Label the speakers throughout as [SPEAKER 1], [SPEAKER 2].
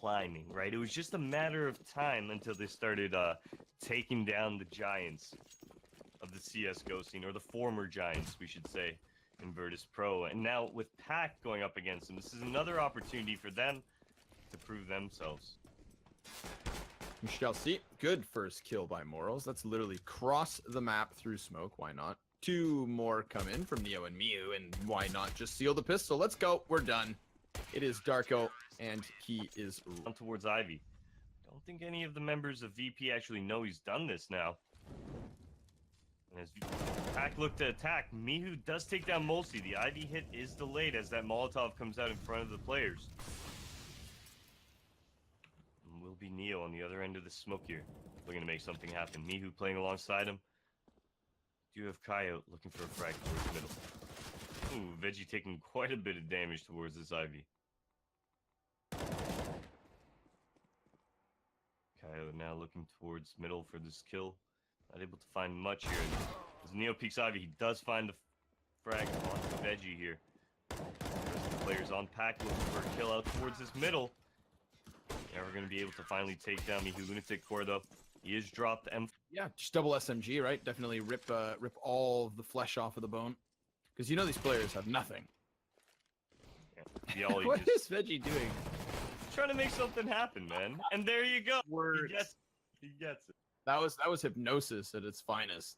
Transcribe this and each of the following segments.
[SPEAKER 1] climbing, right? It was just a matter of time until they started taking down the giants of the CSGO scene, or the former giants, we should say, in Virtus.pro. And now with PACT going up against them, this is another opportunity for them to prove themselves.
[SPEAKER 2] We shall see. Good first kill by Morals. That's literally cross the map through smoke. Why not? 2 more come in from Neo and Miu, and why not just seal the pistol? Let's go. We're done. It is Darko, and he is
[SPEAKER 1] on towards Ivy. Don't think any of the members of VP actually know he's done this now. And as PACT look to attack, Mihu does take down Molsey. The Ivy hit is delayed as that Molotov comes out in front of the players. And will be Neo on the other end of the smoke here, looking to make something happen. Mihu playing alongside him. Do have Coyote looking for a frag towards middle. Ooh, Veggie taking quite a bit of damage towards this Ivy. Coyote now looking towards middle for this kill. Not able to find much here. As Neo peeks Ivy, he does find the frag on Veggie here. The rest of the players on PACT looking for a kill out towards this middle. Yeah, we're going to be able to finally take down Mihu Lunatic Core, though. He is dropped M.
[SPEAKER 2] Yeah, just double SMG, right? Definitely rip all of the flesh off of the bone. Because you know these players have nothing.
[SPEAKER 1] Yeah,
[SPEAKER 2] what is Veggie doing?
[SPEAKER 1] Trying to make something happen, man. And there you go.
[SPEAKER 2] Words.
[SPEAKER 1] He gets it.
[SPEAKER 2] That was hypnosis at its finest.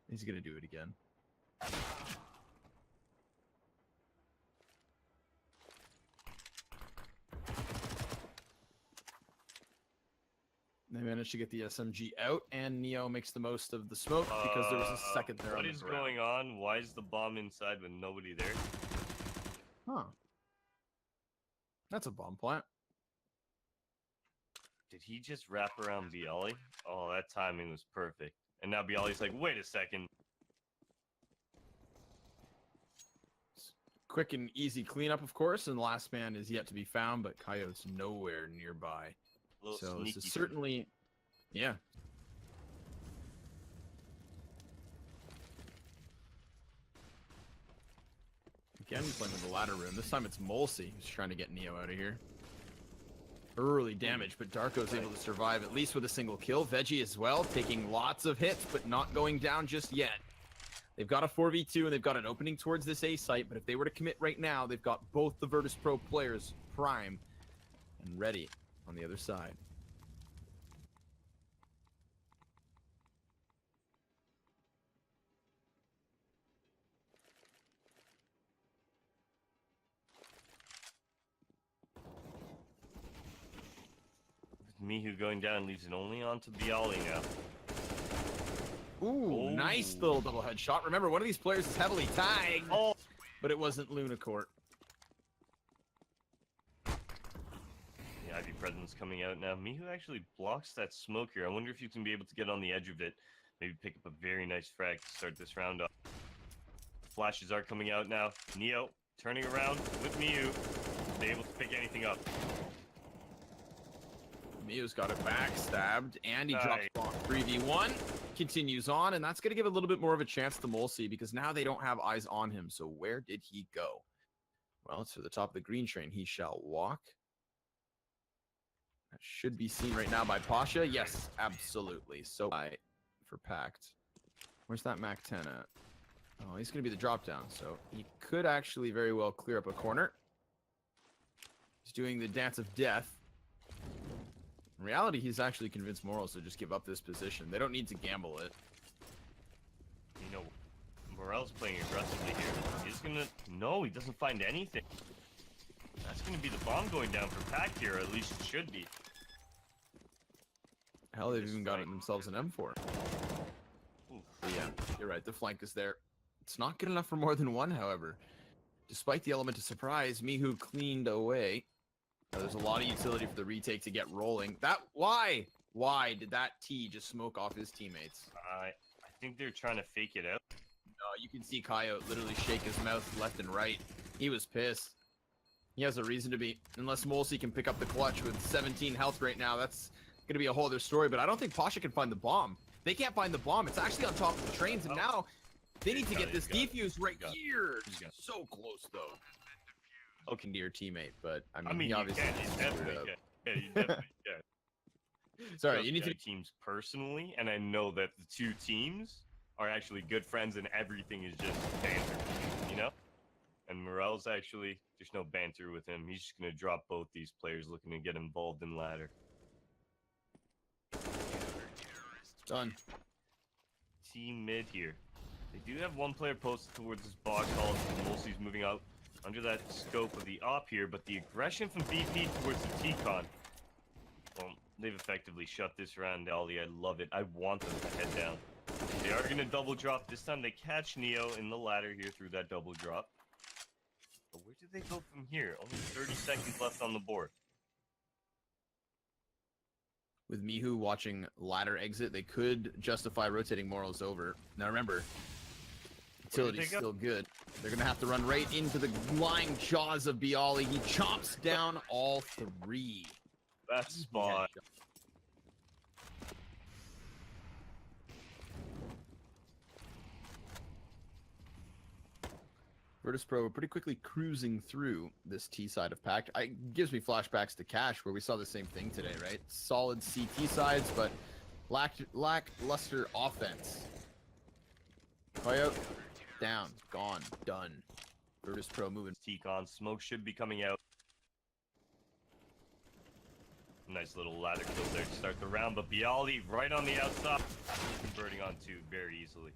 [SPEAKER 2] He's gonna do it again. They managed to get the SMG out, and Neo makes the most of the smoke because there was a second there.
[SPEAKER 1] What is going on? Why is the bomb inside with nobody there?
[SPEAKER 2] Huh. That's a bomb plant.
[SPEAKER 1] Did he just wrap around Bialy? Oh, that timing was perfect. And now Bialy's like, wait a second.
[SPEAKER 2] Quick and easy cleanup, of course, and the last man is yet to be found, but Coyote's nowhere nearby. So this is certainly, yeah. Again, playing with the ladder room. This time it's Molsey who's trying to get Neo out of here. Early damage, but Darko's able to survive at least with a single kill. Veggie as well, taking lots of hits, but not going down just yet. They've got a 4v2, and they've got an opening towards this A site, but if they were to commit right now, they've got both the Virtus.pro players prime and ready on the other side.
[SPEAKER 1] Mihu going down leaves it only on to Bialy now.
[SPEAKER 2] Ooh, nice little double headshot. Remember, one of these players is heavily tagged, but it wasn't Lunacourt.
[SPEAKER 1] The Ivy presence coming out now. Mihu actually blocks that smoke here. I wonder if you can be able to get on the edge of it. Maybe pick up a very nice frag to start this round up. Flashes are coming out now. Neo turning around with Miu. They able to pick anything up.
[SPEAKER 2] Miu's got it backstabbed, and he drops bomb. 3v1, continues on, and that's going to give a little bit more of a chance to Molsey, because now they don't have eyes on him. So where did he go? Well, it's to the top of the green train. He shall walk. That should be seen right now by Pasha. Yes, absolutely. So for PACT. Where's that Mac 10 at? Oh, he's going to be the drop down, so he could actually very well clear up a corner. He's doing the dance of death. In reality, he's actually convinced Morals to just give up this position. They don't need to gamble it.
[SPEAKER 1] You know, Morel's playing aggressively here. He's gonna... No, he doesn't find anything. That's gonna be the bomb going down for PACT here, or at least it should be.
[SPEAKER 2] Hell, they've even got themselves an M4. Yeah, you're right. The flank is there. It's not good enough for more than one, however. Despite the element of surprise, Mihu cleaned away. Now, there's a lot of utility for the retake to get rolling. Why did that T just smoke off his teammates?
[SPEAKER 1] I think they're trying to fake it out.
[SPEAKER 2] No, you can see Coyote literally shake his mouth left and right. He was pissed. He has a reason to be. Unless Molsey can pick up the clutch with 17 health right now, that's going to be a whole other story. But I don't think Pasha can find the bomb. They can't find the bomb. It's actually on top of the trains, and now they need to get this defuse right here. So close, though. Okay, to your teammate, but I mean,
[SPEAKER 1] I mean,
[SPEAKER 2] he
[SPEAKER 1] you
[SPEAKER 2] obviously
[SPEAKER 1] can. You
[SPEAKER 2] screwed
[SPEAKER 1] definitely
[SPEAKER 2] up.
[SPEAKER 1] can. Yeah, you definitely can.
[SPEAKER 2] Sorry,
[SPEAKER 1] Trust
[SPEAKER 2] you
[SPEAKER 1] me,
[SPEAKER 2] need to.
[SPEAKER 1] I know teams personally, and I know that the two teams are actually good friends, and everything is just banter, you know. And Morel's actually, there's no banter with him. He's just gonna drop both these players, looking to get involved in ladder.
[SPEAKER 2] Done.
[SPEAKER 1] Team mid here. They do have one player posted towards this box hall. Mulsey's moving out under that scope of the op here, but the aggression from VP towards the T-Con. Well, they've effectively shut this round, Ollie. I love it. I want them to head down. They are going to double drop. This time they catch Neo in the ladder here through that double drop. But where do they go from here? Only 30 seconds left on the board.
[SPEAKER 2] With Mihu watching ladder exit, they could justify rotating Morals over. Now remember, utility's still good. They're going to have to run right into the lying jaws of Bialy. He chops down all three.
[SPEAKER 1] Best spot.
[SPEAKER 2] Virtus.pro pretty quickly cruising through this T side of PACT. It gives me flashbacks to Cash, where we saw the same thing today, right? Solid CT sides, but lackluster offense. Coyote, down, gone, done. Virtus.pro moving.
[SPEAKER 1] T-Con smoke should be coming out. Nice little ladder kill there to start the round, but Bialy right on the outside, converting on two very easily.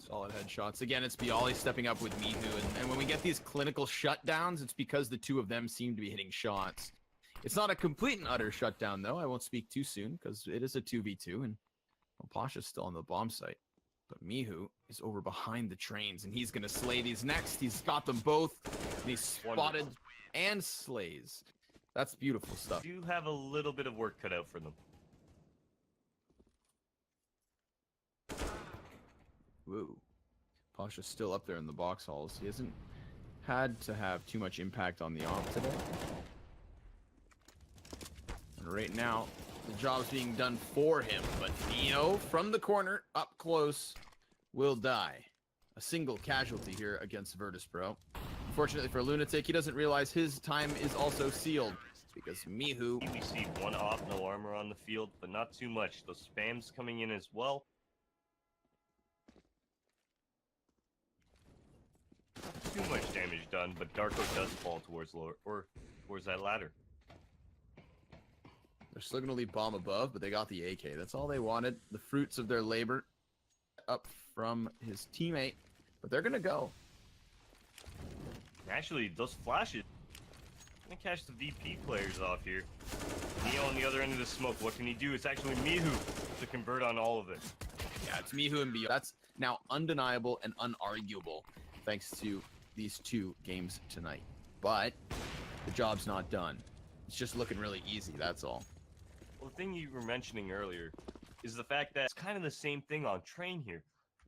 [SPEAKER 2] Solid headshots. Again, it's Bialy stepping up with Mihu, and when we get these clinical shutdowns, it's because the two of them seem to be hitting shots. It's not a complete and utter shutdown, though. I won't speak too soon, because it is a 2v2, and well, Pasha's still on the bomb site. But Mihu is over behind the trains, and he's going to slay these next. He's got them both, and he's spotted and slays. That's beautiful stuff.
[SPEAKER 1] Do have a little bit of work cut out for them.
[SPEAKER 2] Woo. Pasha's still up there in the box halls. He hasn't had to have too much impact on the off today. And right now, the job's being done for him. But Neo, from the corner, up close, will die. A single casualty here against Virtus.pro. Unfortunately for Lunatic, he doesn't realize his time is also sealed. Because Mihu...
[SPEAKER 1] We see one op, no armor on the field, but not too much. Those spams coming in as well. Too much damage done, but Darko does fall towards lower, or towards that ladder.
[SPEAKER 2] They're still going to leave bomb above, but they got the AK. That's all they wanted. The fruits of their labor up from his teammate, but they're going to go.
[SPEAKER 1] Actually, those flashes, gonna catch the VP players off here. Neo on the other end of the smoke. What can he do? It's actually Mihu to convert on all of it.
[SPEAKER 2] Yeah, it's Mihu and Bio. That's now undeniable and unarguable, thanks to these two games tonight. But the job's not done. It's just looking really easy, that's all.
[SPEAKER 1] Well, the thing you were mentioning earlier is the fact that it's kind of the same thing on train here.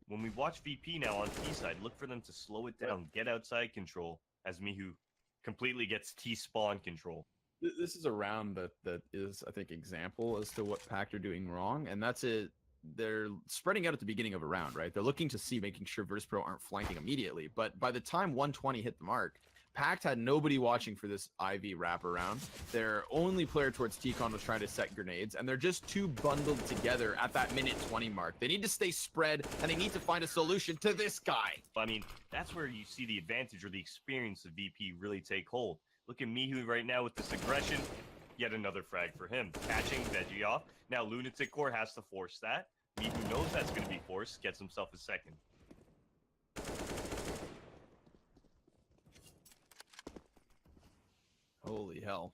[SPEAKER 1] When we watch VP now on T side, look for them to slow it down, get outside control, as Mihu completely gets T-spawn control.
[SPEAKER 2] This is a round that is, I think, example as to what PACT are doing wrong, and that's it. They're spreading out at the beginning of a round, right? They're looking to see, making sure Virtus.pro aren't flanking immediately, but by the time 120 hit the mark, PACT had nobody watching for this IV wraparound. Their only player towards T-Con was trying to set grenades, and they're just too bundled together at that minute 20 mark. They need to stay spread, and they need to find a solution to this guy.
[SPEAKER 1] I mean, that's where you see the advantage or the experience of VP really take hold. Look at Mihu right now with this aggression. Yet another frag for him. Catching Veggie off. Now Lunatic Core has to force that. Mihu knows that's going to be forced. Gets himself a second.
[SPEAKER 2] Holy hell.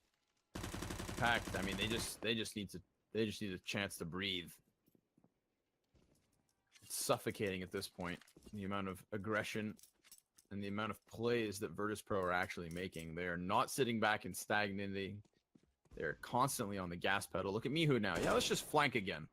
[SPEAKER 2] PACT, I mean, they just need a chance to breathe. It's suffocating at this point. The amount of aggression and the amount of plays that Virtus.pro are actually making. They are not sitting back and stagnating. They're constantly on the gas pedal. Look at Mihu now. Yeah, let's just flank again.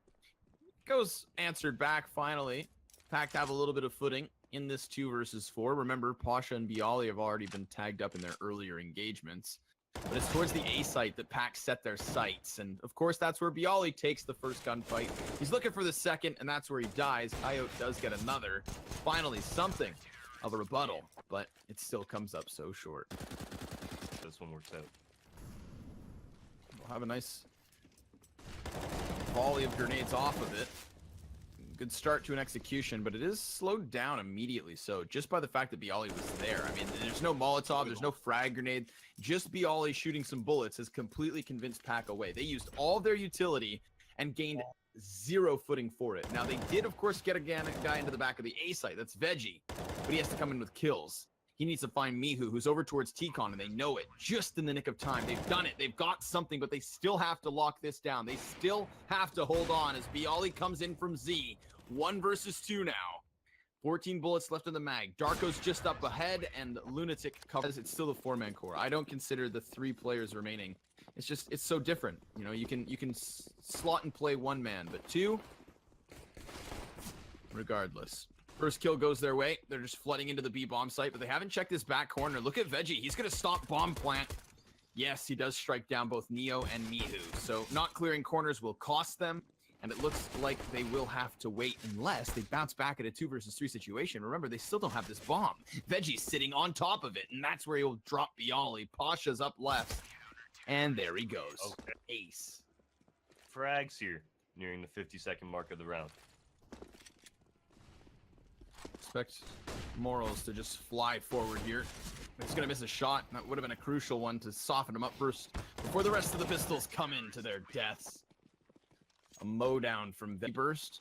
[SPEAKER 2] Goes answered back finally. PACT have a little bit of footing in this 2 versus 4. Remember, Pasha and Bialy have already been tagged up in their earlier engagements. But it's towards the A site that PACT set their sights. And of course, that's where Bialy takes the first gunfight. He's looking for the second, and that's where he dies. Coyote does get another. Finally, something of a rebuttal, but it still comes up so short.
[SPEAKER 1] one works out.
[SPEAKER 2] We'll have a nice volley of grenades off of it. Good start to an execution, but it is slowed down immediately. So just by the fact that Bialy was there, I mean, there's no Molotov, there's no frag grenade. Just Bialy shooting some bullets has completely convinced PACT away. They used all their utility and gained 0 footing for it. Now, they did, of course, get a guy into the back of the A site. That's Veggie, but he has to come in with kills. He needs to find Mihu, who's over towards T-Con, and they know it just in the nick of time. They've done it. They've got something, but they still have to lock this down. They still have to hold on as Bialy comes in from Z. 1 versus 2 now. 14 bullets left in the mag. Darko's just up ahead, and Lunatic covers. It's still the 4-man core. I don't consider the 3 players remaining. It's just, it's so different. You know, you can slot and play 1 man, but 2, regardless. First kill goes their way. They're just flooding into the B bomb site, but they haven't checked this back corner. Look at Veggie. He's going to stop bomb plant. Yes, he does strike down both Neo and Mihu. So not clearing corners will cost them, and it looks like they will have to wait unless they bounce back at a 2 versus 3 situation. Remember, they still don't have this bomb. Veggie's sitting on top of it, and that's where he'll drop Bialy. Pasha's up left, and there he goes.
[SPEAKER 1] Okay.
[SPEAKER 2] Ace.
[SPEAKER 1] Frags here, nearing the 50-second mark of the round.
[SPEAKER 2] Expect Morals to just fly forward here. He's going to miss a shot. That would have been a crucial one to soften him up first before the rest of the pistols come into their deaths. A mow down from the burst.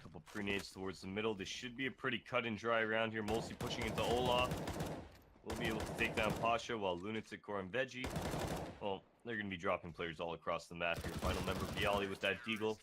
[SPEAKER 1] Couple grenades towards the middle. This should be a pretty cut and dry round here. Mostly pushing into Olaf. We'll be able to take down Pasha while Lunatic Core and Veggie. Well, they're going to be dropping players all across the map here. Final member Bialy with that deagle.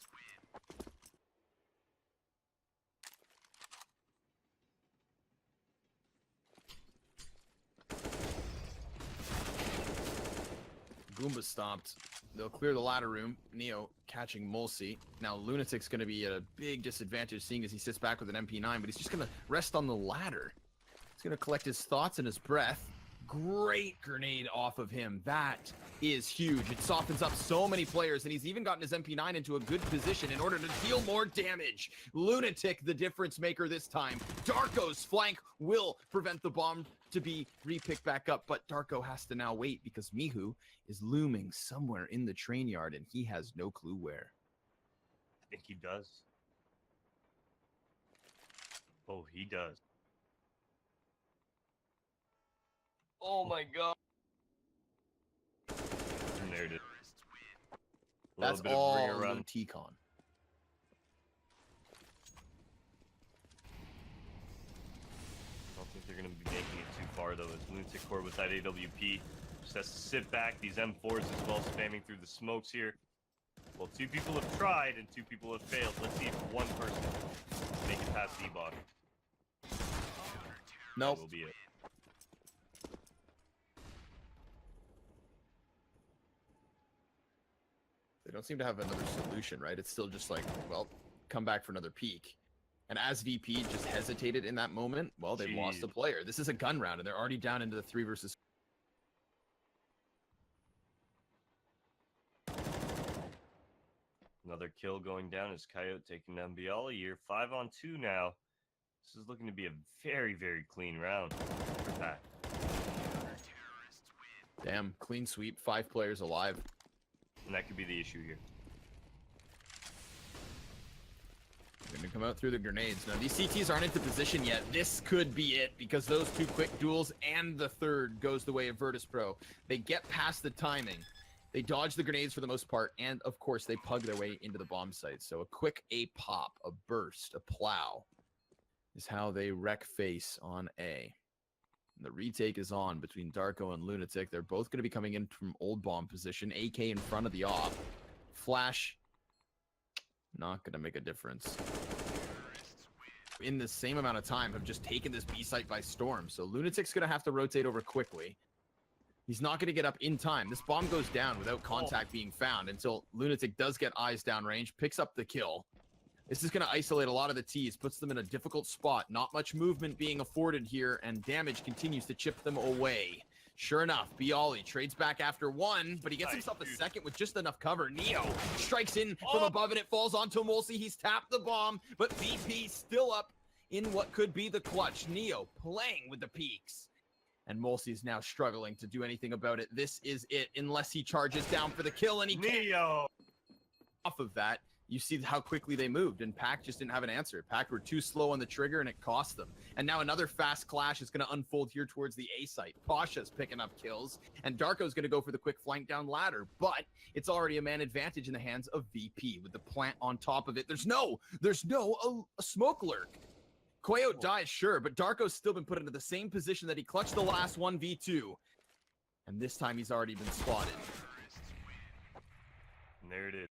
[SPEAKER 2] Goomba stomped. They'll clear the ladder room. Neo catching Mulsi. Now Lunatic's going to be at a big disadvantage seeing as he sits back with an MP9, but he's just going to rest on the ladder. He's going to collect his thoughts and his breath. Great grenade off of him. That is huge. It softens up so many players, and he's even gotten his MP9 into a good position in order to deal more damage. Lunatic, the difference maker this time. Darko's flank will prevent the bomb to be re-picked back up, but Darko has to now wait because Mihu is looming somewhere in the train yard, and he has no clue where.
[SPEAKER 1] I think he does. Oh, he does. Oh my god. And there it is.
[SPEAKER 2] That's all on T-Con.
[SPEAKER 1] I don't think they're going to be making it too far, though, as Lunatic Core with that AWP just has to sit back. These M4s as well, spamming through the smokes here. Well, 2 people have tried and 2 people have failed. Let's see if 1 person can make it past D-Bot.
[SPEAKER 2] Nope.
[SPEAKER 1] That will be it.
[SPEAKER 2] They don't seem to have another solution, right? It's still just like, well, come back for another peek. And as VP just hesitated in that moment, well, they've lost a player. This is a gun round, and they're already down into the 3 versus.
[SPEAKER 1] Another kill going down as Coyote taking down Bialy here. 5-on-2 now. This is looking to be a very, very clean round for PACT.
[SPEAKER 2] Damn, clean sweep, 5 players alive.
[SPEAKER 1] And that could be the issue here.
[SPEAKER 2] Gonna come out through the grenades. Now, these CTs aren't into position yet. This could be it, because those 2 quick duels and the third goes the way of Virtus.pro. They get past the timing. They dodge the grenades for the most part, and of course, they pug their way into the bomb site. So a quick A pop, a burst, a plow is how they wreck face on A. The retake is on between Darko and Lunatic. They're both going to be coming in from old bomb position. AK in front of the op. Flash, not going to make a difference. In the same amount of time, have just taken this B site by storm. So Lunatic's going to have to rotate over quickly. He's not going to get up in time. This bomb goes down without contact being found until Lunatic does get eyes down range, picks up the kill. This is going to isolate a lot of the T's, puts them in a difficult spot. Not much movement being afforded here, and damage continues to chip them away. Sure enough, Bialy trades back after 1, but he gets himself a second with just enough cover. Neo strikes in from above, and it falls onto Mulsi. He's tapped the bomb, but VP still up. in what could be the clutch. Neo playing with the peaks. And Molsey's now struggling to do anything about it. This is it, unless he charges down for the kill, and he can't.
[SPEAKER 1] Neo!
[SPEAKER 2] Off of that, you see how quickly they moved, and PACT just didn't have an answer. PACT were too slow on the trigger, and it cost them. And now another fast clash is going to unfold here towards the A site. Pasha's picking up kills, and Darko's going to go for the quick flank down ladder, but it's already a man advantage in the hands of VP with the plant on top of it. There's no a smoke lurk. Coyote dies, sure, but Darko's still been put into the same position that he clutched the last 1v2. And this time he's already been spotted.
[SPEAKER 1] And there it is.